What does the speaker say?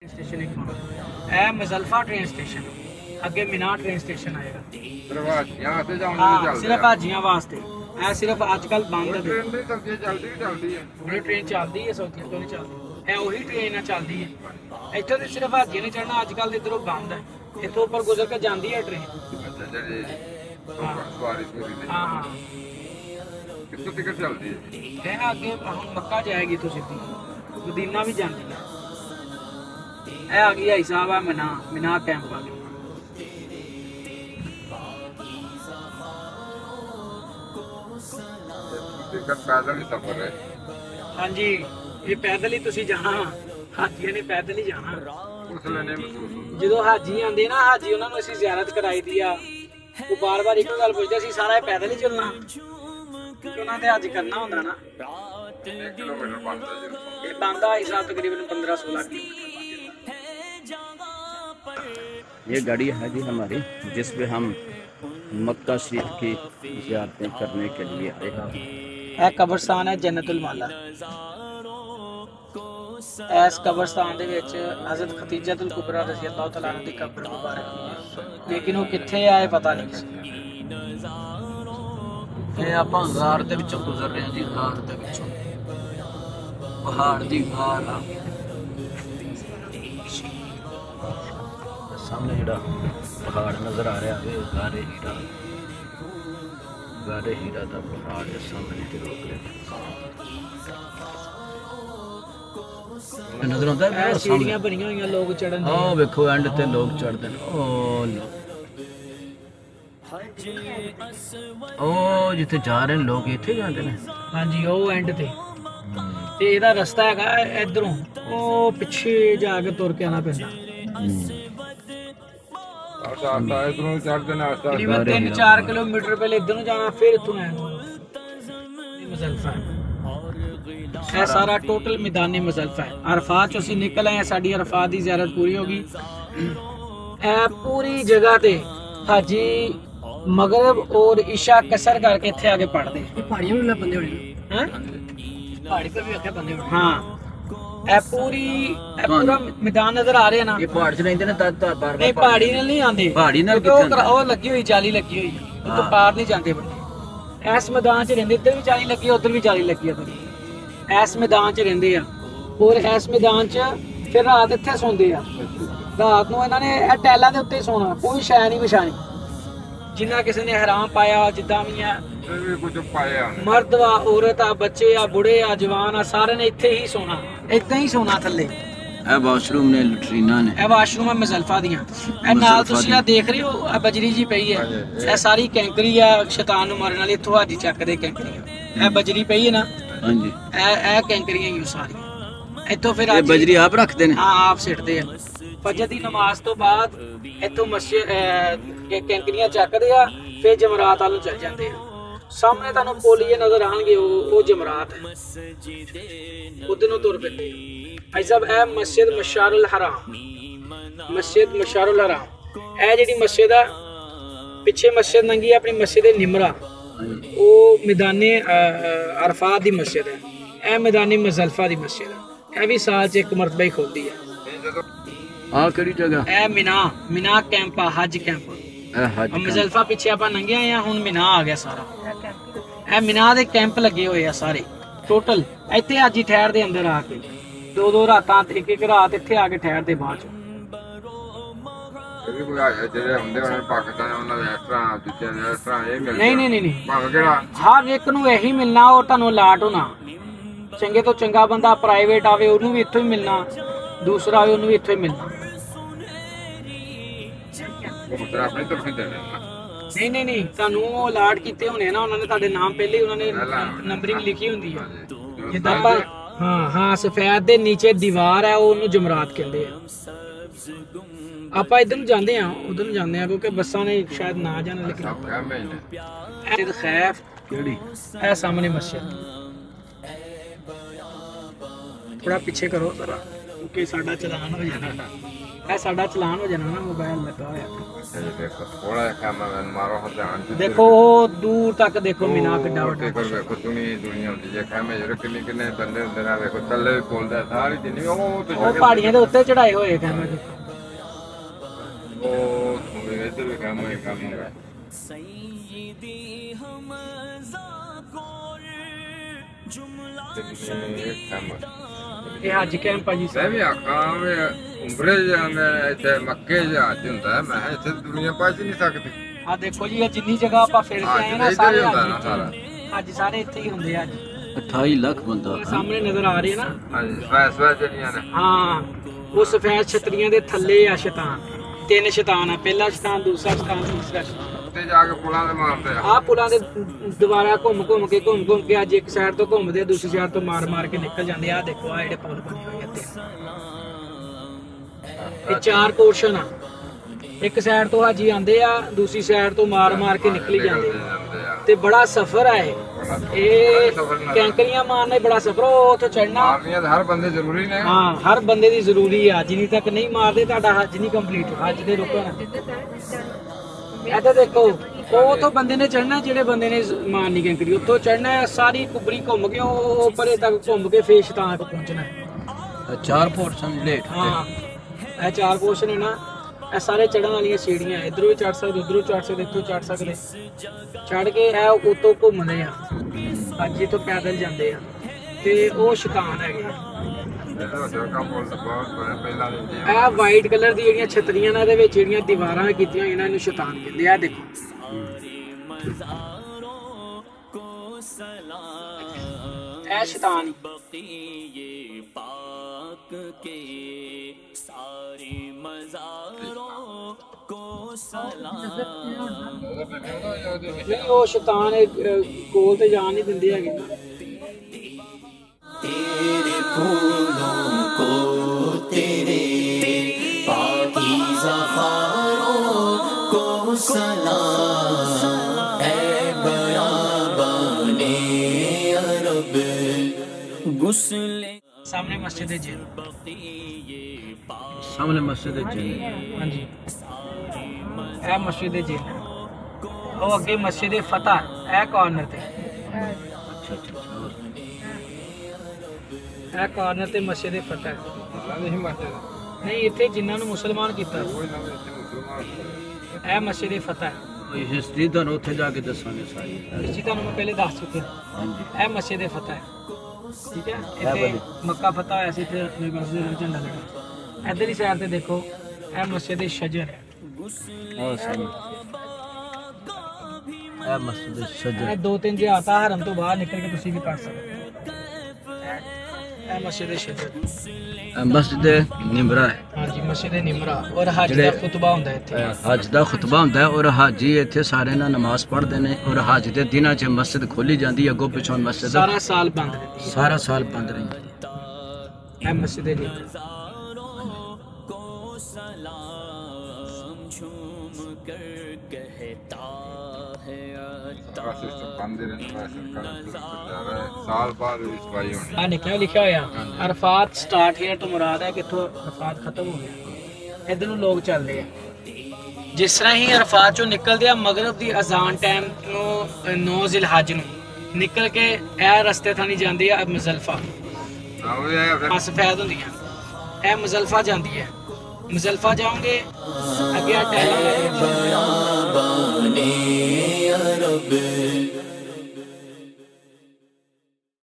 Station एक है मुजल्फा train station, अगे मीना ट्रेन स्टेशन आएगा। हाँ सिर्फ हाजियां वास्ते है, सिर्फ अजकल बंद है। ट्रेन चलती है सौतियां तो नहीं चलती है, वही ट्रेन चलती है। इतों तो सिर्फ हाजियां नहीं चढ़ना, अजकल इधरों बंद है, इतों ऊपर गुजर के जाती है ट्रेन। हाँ हाँ टिकट चलती है आगे मक्का जाएगी तो सीधी मदीना भी जाती है। आ गई भाई साहब है मिना, मिना कैंप आ गया। पैदल ही सफर है। हाँ जी ये पैदल ही तुसी जाना, हाजियां ने पैदल ही जाना। जो हाजी आते ना, हाजी उन्होंने असीं जियारत कराई दी आ, वो बार बार एक गल पुछदे सी सारा पैदल ही चलना, उन्होंने ते अज करना होंदा ना। ये बनदा हिसाब तकरीबन 15-16 किलोमीटर। ये गाड़ी है जी हमारी, जिस पे हम मक्का शरीफ की ज़ियारतें करने के लिए आए हैं। यह कब्रस्तान है जन्नतुल माला। इस कब्रस्तान दे विच हज़रत खतीजतुल कुबरा रज़ी अल्लाह तआला अन्हा दी कब्र मुबारक है, लेकिन वो कित्थे है पता नहीं किसी। ये आपां गार दे विचों गुजर रहे हैं जी, गार दे विचों पहाड़ दी गार आ। सामने जिहड़ा पहाड़ नजर आ रहा है गारे हीरा दा पहाड़ है सामने ते रोक रहे नजर आता है। सीढ़ियां बनियां हुई लोग चढ़न, ओ देखो एंड ते लोग चढ़दे ने। ओ जिथे जा रहे हैं लोग इथे जाते हैं। हाँ जी वो एंड ते ਇਹਦਾ ਰਸਤਾ ਹੈਗਾ ਇਧਰੋਂ, ਉਹ ਪਿੱਛੇ ਜਾ ਕੇ ਤੁਰ ਕੇ ਆਣਾ ਪੈਂਦਾ। तकरीबन 3-4 किलोमीटर पहले इधर जाना, फिर इतों मुजल्फा है। सारा टोटल मैदानी मुजल्फा है। अरफात चो असीं निकल आए, साडी अरफात की ज़ियारत पूरी होगी। पूरी जगह ते हाजी मगरब और इशा कसर करके इत्थे आके पढ़ते। पहाड़ियों में बंदे होने, पहाड़ी पर भी आके बंदे होने। हाँ पूरा मैदान नजर आ रहे हैं ना। ये पहाड़ च रहंदे ने बार-बार नहीं पहाड़ी नाल नहीं आंदे, पहाड़ी नाल ओ लगी हुई जाली लगी हुई, तो पार नहीं जाते बंदे। इस मैदान च रहंदे, इधर भी जाली लगी है, उधर भी जाली लगी है। इस मैदान च रहंदे आ, और इस मैदान च फिर रात इत्थे सौंदे आ। रात नूं इन्हां ने टैलां दे उत्ते सोना, कोई शै नहीं विछानी। जिन्ना किसी ने हराम पाया जिद्दां भी है, मर्द वा औरत आ, बच्चे आ, बुढ़े आ, जवान आ, सारे ने इत्थे ही सोना, इत्थे ही सोना थल्ले। ए वाशरूम ने लटरीना ने, ए वाशरूम है मुजल्फा दियां। ए नाल तुसीं आ देख रहे हो आ बजरी जी पई है, ए सारी कैंकरी है शैतान नूं मारन वाली। इत्थों हाजी चकदे कैंकरियां, ए बजरी पई है ना। हां जी ए कैंकरियां ही सारी इत्थों फिर ये बजरी आप रखते हैं? हां आप सिटदे हैं। फजर दी नमाज तो बाद इत्थों मस्जिद कैंकरियां चकदे आ, फिर जमरात वालों चल जाते हैं। सामने तुहानू पोलिए नजर आएंगे, वो जमरात है, उधर नूं तुर पैंदे भाई साहब। ए मस्जिद मशारुल हराम, मस्जिद मशारुल हराम, ए जिहड़ी मस्जिद आ पिछे मस्जिद नंगी अपनी मस्जिद निमरा, वो मैदाने अरफात दी मस्जिद है। ए मैदानी मुजल्फा दी मस्जिद है, ए भी साल च एक मरतबा ही खुलदी है। आ केड़ी जगह? ए मिना, मिना कैंप आ, हज कैंप। मुजल्फा पिछे आप नंगे आए, हुण मिना आ गया सारा। ए मिना दे कैंप लगे हुए आ सारे टोटल। इत्थे हाजी ठहरदे अंदर आके 2-2 रातां, एक रात इत्थे आके ठहरदे बाद च। नहीं हर एक नूं यही मिलना, और तुहानू अलाट होना। चंगे तो चंगा बंदा प्राइवेट आवे उन्होंने भी इत्थों ही मिलना, दूसरा आवे उन्होंने भी इत्थों ही मिलना। नहीं तुहानू अलाट कीते होने ना, उन्होंने तुहाडे नाम पहले ही उन्होंने नंबरिंग लिखी होंदी है। जिद्दां हाँ सफेद दे नीचे दीवार है, वो जमरात कहते हैं। आप इधर जाते हैं, उधर जाते हैं, क्योंकि बसा ने शायद ना जाना। लेकिन खैफ है सामने मस्जिद, थोड़ा पीछे करो जरा, ਕਿ ਸਾਡਾ ਚਲਾਨ ਹੋ ਜਾਣਾ। ਇਹ ਸਾਡਾ ਚਲਾਨ ਹੋ ਜਾਣਾ ਨਾ, ਮੋਬਾਈਲ ਲੱਗਾ ਹੋਇਆ। ਦੇਖੋ ਥੋੜਾ ਜਿਹਾ ਕੰਮ ਮੈਨੂੰ ਮਾਰੋ ਹਾਂ ਧਿਆਨ ਚ। ਦੇਖੋ ਉਹ ਦੂਰ ਤੱਕ ਦੇਖੋ ਮੀਨਾ ਕਿੱਡਾ ਵੱਡਾ। ਵੇਖੋ ਦੁਨੀਆ ਹੁੰਦੀ ਜੇ ਖਾਮੇ ਜਿਹੜੇ ਕਿੰਨੇ ਬੰਦੇ ਹੁੰਦੇ ਨੇ, ਵੇਖੋ ਥੱਲੇ ਵੀ ਬੋਲਦਾ ਸਾਰੀ ਜਿੰਨੀ ਉਹ ਪਹਾੜੀਆਂ ਦੇ ਉੱਤੇ ਚੜਾਏ ਹੋਏ ਖਾਮੇ ਦੇਖੋ। ਉਹ ਇੱਧਰ ਵੀ ਕੰਮ ਹੋਇਆ। ਇਹ ਹੱਜ ਕੈਂਪ ਆ ਜੀ। ਮੈਂ ਵੀ ਆਖਾਂ ਵੀ ਉਮਰੇ ਜਾਂਦੇ ਇੱਥੇ ਮੱਕੇ ਜਹਾਜ਼ ਹੁੰਦਾ, ਮੈਂ ਕਿਹਾ ਇੱਥੇ ਦੁਨੀਆ ਪਹੁੰਚ ਨਹੀਂ ਸਕਦੀ। ਆ ਦੇਖੋ ਜੀ, ਇਹ ਜਿੰਨੀ ਜਗ੍ਹਾ ਆਪਾਂ ਫਿਰ ਕੇ ਆਏ ਨਾ ਸਾਰੇ ਅੱਜ ਸਾਰੇ ਇੱਥੇ ਹੀ ਹੁੰਦੇ ਆ ਅੱਜ। 28 ਲੱਖ ਬੰਦਾ ਸਾਹਮਣੇ ਨਜ਼ਰ ਆ ਰਹੇ ਨਾ। ਹਾਂਜੀ ਸਵੈਸ ਜਿਹੜੀਆਂ ਨੇ। ਹਾਂ, ਉਹ ਸਫੈਦ ਛਤਰੀਆਂ ਦੇ ਥੱਲੇ ਆ ਸ਼ੈਤਾਨ। 3 ਸ਼ੈਤਾਨ ਆ, ਪਹਿਲਾ ਸ਼ੈਤਾਨ, ਦੂਸਰਾ ਸ਼ੈਤਾਨ, ਤੀਸਰਾ ਸ਼ੈਤਾਨ। ਉੱਤੇ ਜਾ ਕੇ ਪੁਲਾਂ ਤੇ ਮਾਰਦੇ ਆ। ਆਹ ਪੁਲਾਂ ਦੇ ਦੁਬਾਰਾ ਘੁੰਮ ਕੇ ਅੱਜ ਇੱਕ ਸਾਈਡ ਤੋਂ ਘੁੰਮਦੇ, ਦੂਸਰੀ ਸਾਈਡ ਤੋਂ ਮਾਰ ਕੇ ਨਿਕਲ ਜਾਂਦੇ ਆ। ਦੇਖੋ ਆ ਜਿਹੜੇ ਪੁਲ ਬਣੇ ਹੋਏ ਇੱਥੇ, ਇਹ 4 ਪੋਰਸ਼ਨ ਆ। ਇੱਕ ਸਾਈਡ ਤੋਂ ਹਾਜੀ ਆਂਦੇ ਆ, ਦੂਸਰੀ ਸਾਈਡ ਤੋਂ ਮਾਰ ਕੇ ਨਿਕਲੀ ਜਾਂਦੇ ਆ। ਤੇ ਬੜਾ ਸਫ਼ਰ ਆ ਇਹ ਕੈਂਕਰੀਆਂ ਮਾਰਨਾ ਬੜਾ ਸਫ਼ਰ। ਉਹ ਉੱਥੇ ਚੜਨਾ ਮਾਰਨੀਆਂ ਤਾਂ ਹਰ ਬੰਦੇ ਜ਼ਰੂਰੀ ਨੇ। ਹਾਂ, ਹਰ ਬੰਦੇ ਦੀ ਜ਼ਰੂਰੀ ਆ। ਜਿੰਨੀ ਤੱਕ ਨਹੀਂ ਮਾਰਦੇ ਤੁਹਾਡਾ ਹੱਜ ਨਹੀਂ ਕੰਪਲੀਟ। ਹੱਜ ਦੇ ਰੁਕੋ ਨਾ। ਇੱਥੇ ਦੇਖੋ, ਉਹ ਤੋਂ ਬੰਦੇ ਨੇ ਚੜਨਾ, ਜਿਹੜੇ ਬੰਦੇ ਨੇ ਮਾਰਨੀ ਕੈਂਕਰੀ ਉੱਥੋਂ ਚੜਨਾ, ਸਾਰੀ ਕੁਬਰੀ ਘੁੰਮ ਕੇ ਉਹ ਪਰੇ ਤੱਕ ਘੁੰਮ ਕੇ ਫੇਰ ਸ਼ੈਤਾਨ ਤੱਕ ਪਹੁੰਚਣਾ। 4 ਪੋਰਸ਼ਨ ਲੇਟ। ਹਾਂ, ਇਹ 4 ਪੋਰਸ਼ਨ ਹੈ ਨਾ। ਇਹ ਸਾਰੇ ਚੜਨ ਵਾਲੀਆਂ ਸੀੜੀਆਂ, ਇਧਰੋਂ ਵੀ ਚੜ ਸਕਦੇ, ਉਧਰੋਂ ਚੜ ਸਕਦੇ, ਇੱਥੋਂ ਚੜ ਸਕਦੇ। ਚੜ ਕੇ ਇਹ ਉਤੋਂ ਘੁੰਮਦੇ ਆ, ਅੱਜ ਇੱਥੋਂ ਪੈਦਲ ਜਾਂਦੇ ਆ। ਤੇ ਉਹ ਸ਼ੈਤਾਨ ਹੈਗੇ। ਇਹ ਵਾਈਟ ਕਲਰ ਦੀ ਜਿਹੜੀਆਂ ਛਤਰੀਆਂ ਨੇ, ਇਹਦੇ ਵਿੱਚ ਜਿਹੜੀਆਂ ਦੀਵਾਰਾਂ ਕੀਤੀਆਂ ਇਹਨਾਂ ਨੂੰ ਸ਼ੈਤਾਨ ਕਹਿੰਦੇ ਆ। ਦੇਖੋ ਇਹ ਸ਼ੈਤਾਨ ਨਹੀਂ, ਉਹ ਸ਼ੈਤਾਨ ਕੋਲ ਤੇ ਜਾਣ ਨਹੀਂ ਦਿੰਦੇ ਹੈਗੇ ਨਾ। तेरे फूलों को तेरे पाकीज़ा ख़ारों को सलाम ऐ बयाबाने अरब गुस्ले। सामने मस्जिद है, सामने मस्जिद है। हाँ जी, ਇਹ ਮਸਜਿਦ ਜੀ। ਉਹ ਅੱਗੇ ਮਸਜਿਦ ਫਤਹ, ਇਹ ਕਾਰਨਰ ਤੇ। ਇਹ ਕਾਰਨਰ ਤੇ ਮਸਜਿਦ ਫਤਹ ਨਹੀਂ, ਇੱਥੇ ਜਿਨ੍ਹਾਂ ਨੂੰ ਮੁਸਲਮਾਨ ਕੀਤਾ ਇਹ ਮਸਜਿਦ ਫਤਹ। ਹਿਸਟਰੀ ਤੁਹਾਨੂੰ ਉੱਥੇ ਜਾ ਕੇ ਦੱਸਾਂਗੇ ਸਾਰੀ। ਹਿਸਟਰੀ ਤੁਹਾਨੂੰ ਮੈਂ ਪਹਿਲੇ ਦੱਸ ਚੁੱਕਿਆ। ਇਹ ਮਸਜਿਦ ਫਤਹ, ਠੀਕ ਹੈ। ਇੱਥੇ ਮੱਕਾ ਫਤਹ ਹੋਇਆ ਸੀ, ਇੱਥੇ ਮਸਜਿਦ ਦਾ ਝੰਡਾ ਲੱਗਾ। ਇੱਧਰ ਹੀ ਸਾਈਡ ਤੇ ਦੇਖੋ, ਇਹ ਮਸਜਿਦ ਸ਼ਜਰ ਹੈ। ਇਹ ਮਸਜਿਦ ਸ਼ਜਰ। ਇਹ 2-3 ਜਿਹਾਤਾ ਹਰਮ ਤੋਂ ਬਾਹਰ ਨਿਕਲ ਕੇ ਤੁਸੀਂ ਵੀ ਕਰ ਸਕਦੇ ਹੋ। ਇਹ ਮਸਜਿਦ ਸ਼ਜਰ, ਮਸਜਿਦ ਨਿਮਰਾ ਹੈ। ਹਾਂਜੀ, ਮਸਜਿਦ ਨਿਮਰਾ। ਔਰ ਹਜ ਦਾ ਖੁਤਬਾ ਹੁੰਦਾ ਇੱਥੇ। ਹਜ ਦਾ ਖੁਤਬਾ ਹੁੰਦਾ ਹੈ ਔਰ ਹਾਜੀ ਇੱਥੇ ਸਾਰੇ ਨਾਲ ਨਮਾਜ਼ ਪੜ੍ਹਦੇ ਨੇ। ਔਰ ਹਜ ਦੇ ਦਿਨਾਂ 'ਚ ਮਸਜਿਦ ਖੋਲੀ ਜਾਂਦੀ ਹੈ, ਅੱਗੋਂ ਪਿੱਛੋਂ ਮਸਜਿਦ ਸਾਰਾ ਸਾਲ ਬੰਦ ਰਹਿੰਦੀ ਹੈ। ਸਾਰਾ ਸਾਲ ਬੰਦ ਰਹਿੰਦੀ। ਇਹ ਮਸਜਿਦ ਨਿਮਰਾ। साल बाद सफाई होनी। ਆ ਲਿਖਿਆ ਹੋਇਆ ਅਰਫਾਤ ਸਟਾਰਟ ਹੇਅਰ ਤੋਂ ਮੁਰਾਦ ਹੈ ਕਿੱਥੋਂ ਅਰਫਾਤ ਖਤਮ ਹੋ ਗਿਆ। ਇੱਧਰ ਨੂੰ ਲੋਕ ਚੱਲਦੇ ਆ। ਜਿਸ ਤਰ੍ਹਾਂ ਹੀ ਅਰਫਾਤ ਚੋਂ ਨਿਕਲਦੇ ਆ, ਮਗਰਬ ਦੀ ਅਜ਼ਾਨ ਟਾਈਮ ਨੂੰ 9 ਜ਼ਿਲਹਜ ਨੂੰ ਨਿਕਲ ਕੇ ਇਹ ਰਸਤੇ ਥਾਣੀ ਜਾਂਦੀ ਆ ਮੁਜ਼ਲਫਾ। ਸਫੈਦ ਹੁੰਦੀਆਂ, ਇਹ ਮੁਜ਼ਲਫਾ ਜਾਂਦੀ ਹੈ। ਮੁਜ਼ਲਫਾ ਜਾਓਗੇ, ਅੱਗੇ ਟੈਲਾ